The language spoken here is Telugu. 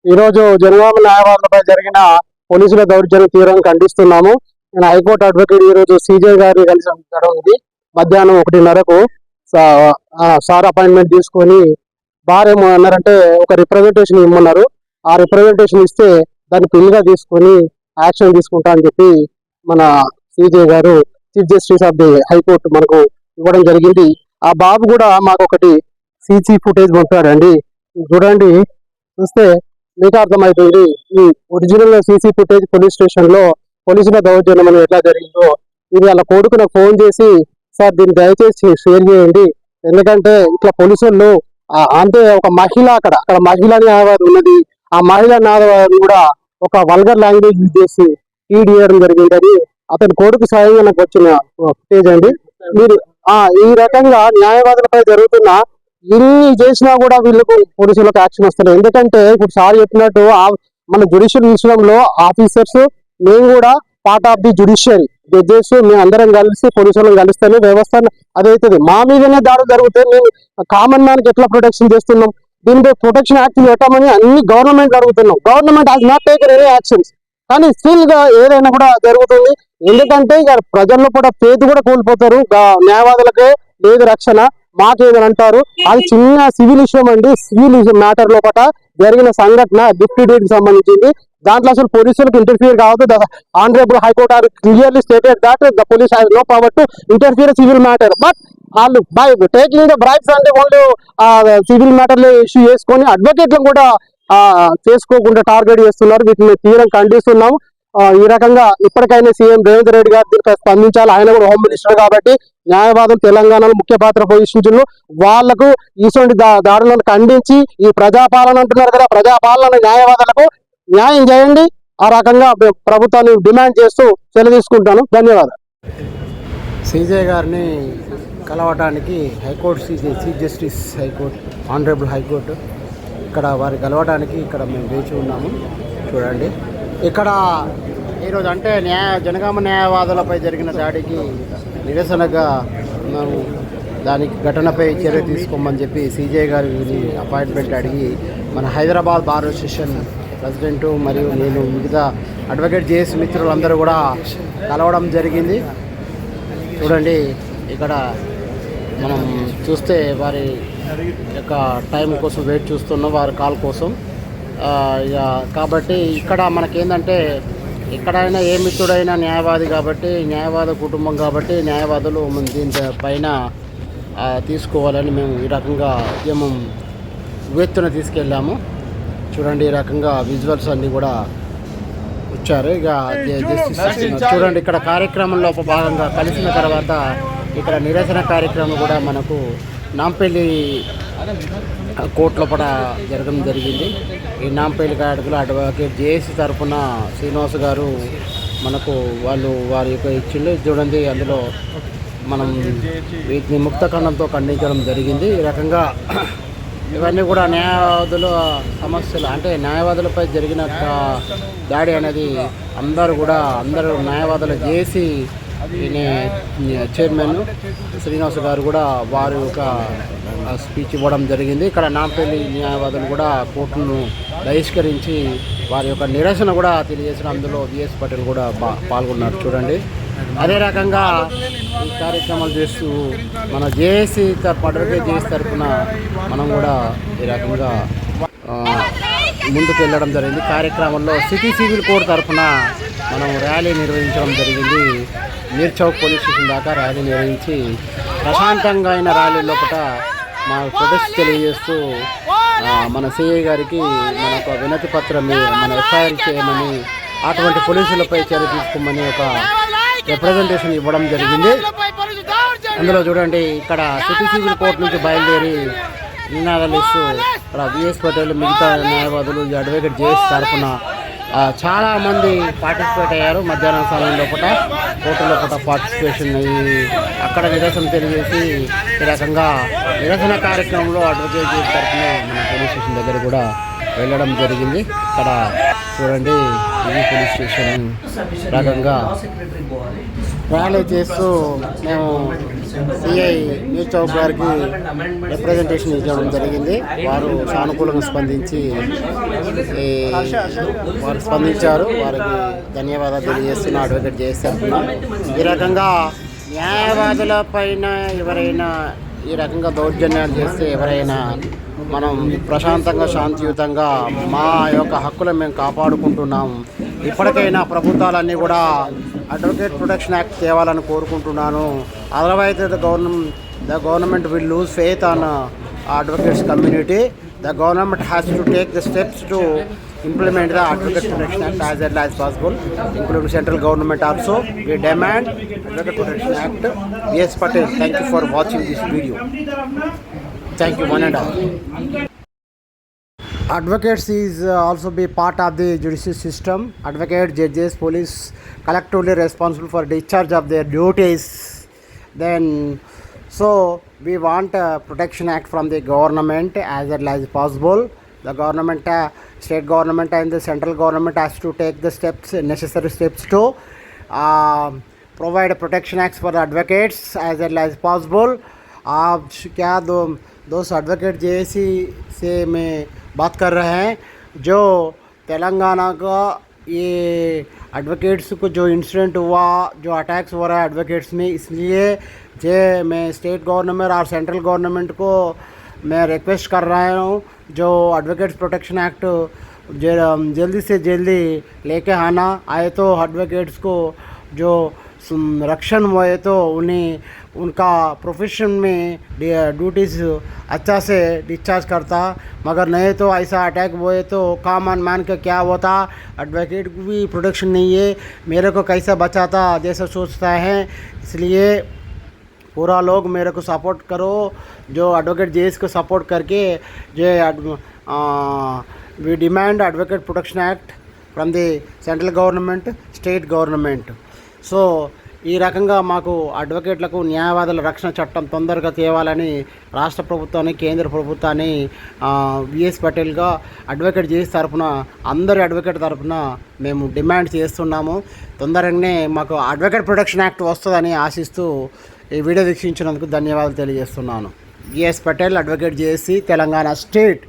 ఈరోజు జనగామ న్యాయవాదులపై జరిగిన పోలీసుల దౌర్జన్యం తీవ్రంగా ఖండిస్తున్నాము. నేను హైకోర్టు అడ్వకేట్ ఈరోజు సిజే గారిని కలిసి జరిగింది. మధ్యాహ్నం 1:30కు సార్ అపాయింట్మెంట్ తీసుకొని వారేమో అన్నారంటే ఒక రిప్రజెంటేషన్ ఇమ్మన్నారు. ఆ రిప్రజెంటేషన్ ఇస్తే దాన్ని పిల్గా తీసుకొని యాక్షన్ తీసుకుంటా అని చెప్పి మన సిజే గారు chief justice of the high court మనకు ఇవ్వడం జరిగింది. ఆ బాబు కూడా మాకు ఒకటి సీసీ ఫుటేజ్ పంపాడండి. చూడండి, చూస్తే మీకు అర్థమవుతుంది ఈ original CC footage police station లో పోలీసుల దౌర్జన్యం అనేది ఎట్లా జరిగిందో. ఇది వాళ్ళ కొడుకు నాకు ఫోన్ చేసి, సార్ దీన్ని దయచేసి షేర్ చేయండి, ఎందుకంటే ఇట్లా పోలీసులు అంటే ఒక మహిళ అక్కడ మహిళా న్యాయవాది ఉన్నది, ఆ మహిళా న్యాయవాది కూడా ఒక వల్గర్ లాంగ్వేజ్ యూజ్ చేసి ఫీడ్ చేయడం జరిగిందని అతని కొడుకు స్వయంగా నాకు వచ్చిన ఫుటేజ్ అండి. మీరు ఈ రకంగా న్యాయవాదులపై జరుగుతున్న ఇన్ని చేసినా కూడా వీళ్ళకు పోలీసులకు యాక్షన్ వస్తుంది. ఎందుకంటే ఇప్పుడు సార్ చెప్పినట్టు మన జ్యుడిషియల్ విషయంలో ఆఫీసర్స్ మేము కూడా part of the judiciary judges మేము అందరం కలిసి పోలీసులను కలిస్తేనే వ్యవస్థ అదవుతుంది. మా మీదనే దాడులు జరిగితే మేము కామన్ మ్యాన్ కి ఎట్లా ప్రొటెక్షన్ చేస్తున్నాం? దీనిపై ప్రొటెక్షన్ యాక్ట్ పెట్టమని అన్ని గవర్నమెంట్ అడుగుతున్నాం. Government has not taken any actions. కానీ స్టిల్ గా ఏదైనా కూడా జరుగుతుంది. ఎందుకంటే ఇక ప్రజల్లో కూడా ఫేత్ కూడా కోల్పోతారు. న్యాయవాదులకే లేదు రక్షణ, మాకేదని అంటారు. అది చిన్న సివిల్ విషయం అండి. సివిల్ మ్యాటర్ లోపల జరిగిన సంఘటన డిప్యూటీ డీడ్ కి సంబంధించింది. దాంట్లో అసలు పోలీసులకు ఇంటర్ఫియర్ కావద్దు. Honourable high court are clearly stated that the police has no power to interfere civil matter. But వాళ్ళు బై టేకింగ్ ద బ్రైబ్స్ అంటే ఓన్లీ సివిల్ మ్యాటర్లు ఇష్యూ చేసుకొని అడ్వకేట్లను కూడా చేసుకోకుండా టార్గెట్ చేస్తున్నారు. వీటిని తీవ్రంగా ఖండిస్తున్నాం. ఈ రకంగా ఇప్పటికైనా సీఎం రేవంత్ రెడ్డి గారు దీనిపై స్పందించాలి. ఆయన కూడా హోమ్ మినిస్టర్ కాబట్టి న్యాయవాదులు తెలంగాణలో ముఖ్య పాత్ర పోషించారు. వాళ్లకు ఇటువంటి దాడులను ఖండించి ఈ ప్రజాపాలన అంటున్నారు కదా, ప్రజాపాలన న్యాయవాదులకు న్యాయం చేయండి. ఆ రకంగా ప్రభుత్వాన్ని డిమాండ్ చేస్తూ సెలవు తీసుకుంటాను. ధన్యవాదాలు. సిజే గారిని కలవటానికి high court chief justice high court honourable high court ఇక్కడ వారి కలవడానికి ఇక్కడ మేము వేచి ఉన్నాము. చూడండి, ఇక్కడ ఈరోజు అంటే జనగామ న్యాయవాదులపై జరిగిన దాడికి నిరసనగా మేము దానికి ఘటనపై చర్య తీసుకోమని చెప్పి సిజే గారిని అపాయింట్మెంట్ అడిగి మన హైదరాబాద్ బార్ అసోసియేషన్ ప్రెసిడెంట్ మరియు నేను మిగతా అడ్వకేట్ జేఎస్ మిత్రులందరూ కూడా కలవడం జరిగింది. చూడండి, ఇక్కడ మనం చూస్తే వారి యొక్క టైం కోసం వెయిట్ చూస్తున్నాం, వారి కాల్ కోసం. కాబట్టి ఇక్కడ మనకేందంటే ఎక్కడైనా ఏ మిత్రుడైనా న్యాయవాది కాబట్టి, న్యాయవాద కుటుంబం కాబట్టి న్యాయవాదులు దీని పైన తీసుకోవాలని మేము ఈ రకంగా ఉద్యమం ఉవ్వెత్తున తీసుకెళ్ళాము. చూడండి, ఈ రకంగా విజువల్స్ అన్నీ కూడా వచ్చారు. ఇక చూడండి, ఇక్కడ కార్యక్రమంలో భాగంగా కలిసిన తర్వాత ఇక్కడ నిరసన కార్యక్రమం కూడా మనకు నాంపల్లి కోర్టు లోపల జరగడం జరిగింది. ఈ నాంపల్లి కాడకులు అడ్వకేట్ జేఏసీ తరఫున శ్రీనివాస్ గారు మనకు వారి యొక్క ఇచ్చిండు. చూడండి, అందులో మనం వీటిని ముక్తఖండంతో ఖండించడం జరిగింది. ఈ రకంగా ఇవన్నీ కూడా న్యాయవాదుల సమస్యలు అంటే న్యాయవాదులపై జరిగిన దాడి అనేది అందరూ న్యాయవాదులు చేసి చైర్మన్ శ్రీనివాస్ గారు కూడా వారి యొక్క స్పీచ్ ఇవ్వడం జరిగింది. ఇక్కడ నాంపల్లి న్యాయవాదులు కూడా కోర్టును బహిష్కరించి వారి యొక్క నిరసన కూడా తెలియజేసిన అందులో విఎస్ పటేల్ కూడా పాల్గొన్నారు. చూడండి, అదే రకంగా ఈ కార్యక్రమాలు చేస్తూ మన జేఏసీ అడ్వకేట్ జేఏసీ తరఫున మనం కూడా ఈ రకంగా ముందుకు వెళ్ళడం జరిగింది. కార్యక్రమంలో సిటీ సివిల్ కోర్టు తరఫున మనం ర్యాలీ నిర్వహించడం జరిగింది. మీర్ చౌక్ పోలీస్ స్టేషన్ దాకా ర్యాలీ నిర్వహించి ప్రశాంతంగా అయిన ర్యాలీ లోపల మా ప్రొటెస్ట్ తెలియజేస్తూ మన సిఐ గారికి మన ఒక వినతి పత్రం మన ఎఫ్ఐఆర్ చేయమని, అటువంటి పోలీసులపై చర్య తీసుకోమని ఒక రిప్రజెంటేషన్ ఇవ్వడం జరిగింది. అందులో చూడండి, ఇక్కడ సిటీ సివిల్ కోర్టు నుంచి బయలుదేరి నినాదాలు ఇస్తూ ఇక్కడ విఎస్ పటేల్ మిగతా న్యాయవాదులు అడ్వకేట్ జేఎస్ తరఫున చాలామంది పార్టిసిపేట్ అయ్యారు. మధ్యాహ్నం సమయం లోపల కోర్టు లోపల పార్టిసిపేషన్ అయ్యి అక్కడ నిరసన తెలియజేసి ఈ రకంగా నిరసన కార్యక్రమంలో అడ్వకేట్ జేఎస్ తరఫున మన పోలీస్ స్టేషన్ దగ్గర కూడా వెళ్ళడం జరిగింది. ఇక్కడ చూడండి, ఇది పోలీస్ స్టేషన్ రకంగా ర్యాలీ చేస్తూ మేము సిఐ న్యూస్ చౌక్ గారికి రిప్రజెంటేషన్ ఇవ్వడం జరిగింది. వారు సానుకూలంగా స్పందించారు. వారికి ధన్యవాదాలు తెలియజేస్తున్న అడ్వకేట్ చేస్తున్నా. ఈ రకంగా న్యాయవాదుల పైన ఎవరైనా ఈ రకంగా దౌర్జన్యాలు చేస్తే ఎవరైనా మనం ప్రశాంతంగా శాంతియుతంగా మా యొక్క హక్కులను మేము కాపాడుకుంటున్నాము. ఇప్పటికైనా ప్రభుత్వాలన్నీ కూడా అడ్వకేట్ ప్రొటెక్షన్ యాక్ట్ తేవాలని కోరుకుంటున్నాను. Otherwise the government will lose faith on advocates community. The government has to take the steps to implement the Advocate Protection Act as early as possible, including central government also. We demand Advocate Protection Act. Yes, Patel, thank you for watching this video. Thank you, one and all. Advocates is also be part of the judicial system. Advocates, judges, police collectively responsible for discharge of their duties. Then, so we want a protection act from the government as early as possible. The government, state government and the central government has to take the steps, necessary steps to provide protection acts for the advocates as early as possible. क्या दोस्त एडवोकेट जेएसी से मैं बात कर रहे हैं, जो तेलंगाना का ये एडवोकेट्स को जो इंसिडेंट हुआ, जो अटैक्स हो रहा है एडवोकेट्स में, इसलिए मैं स्टेट गवर्नमेंट और सेंट्रल गवर्नमेंट को मैं रिक्वेस्ट कर रहा हूँ, जो एडवोकेट्स प्रोटेक्शन एक्ट जल्दी से जल्दी लेके आना आए तो एडवोकेट्स को जो रक्षण हुए तो उन्हें उनका प्रोफेशन में ड्यूटीज़ अच्छा से डिस्चार्ज करता, मगर नहीं तो ऐसा अटैक हुए तो काम मान के क्या होता, एडवोकेट को भी प्रोटेक्शन नहीं है, मेरे को कैसा बचाता जैसा सोचता है। इसलिए पूरा लोग मेरे को सपोर्ट करो, जो एडवोकेट जेएस को सपोर्ट करके जो we demand advocate protection act from the central government, state government. So ఈ రకంగా మాకు అడ్వకేట్లకు న్యాయవాదుల రక్షణ చట్టం తొందరగా తేవాలని రాష్ట్ర ప్రభుత్వాన్ని, కేంద్ర ప్రభుత్వాన్ని విఎస్ పటేల్గా అడ్వకేట్ చేసి తరఫున అందరి అడ్వకేట్ తరఫున మేము డిమాండ్ చేస్తున్నాము. తొందరగానే మాకు అడ్వకేట్ ప్రొటెక్షన్ యాక్ట్ వస్తుందని ఆశిస్తూ ఈ వీడియో వీక్షించినందుకు ధన్యవాదాలు తెలియజేస్తున్నాను. విఎస్ పటేల్, అడ్వకేట్ చేసి, తెలంగాణ స్టేట్.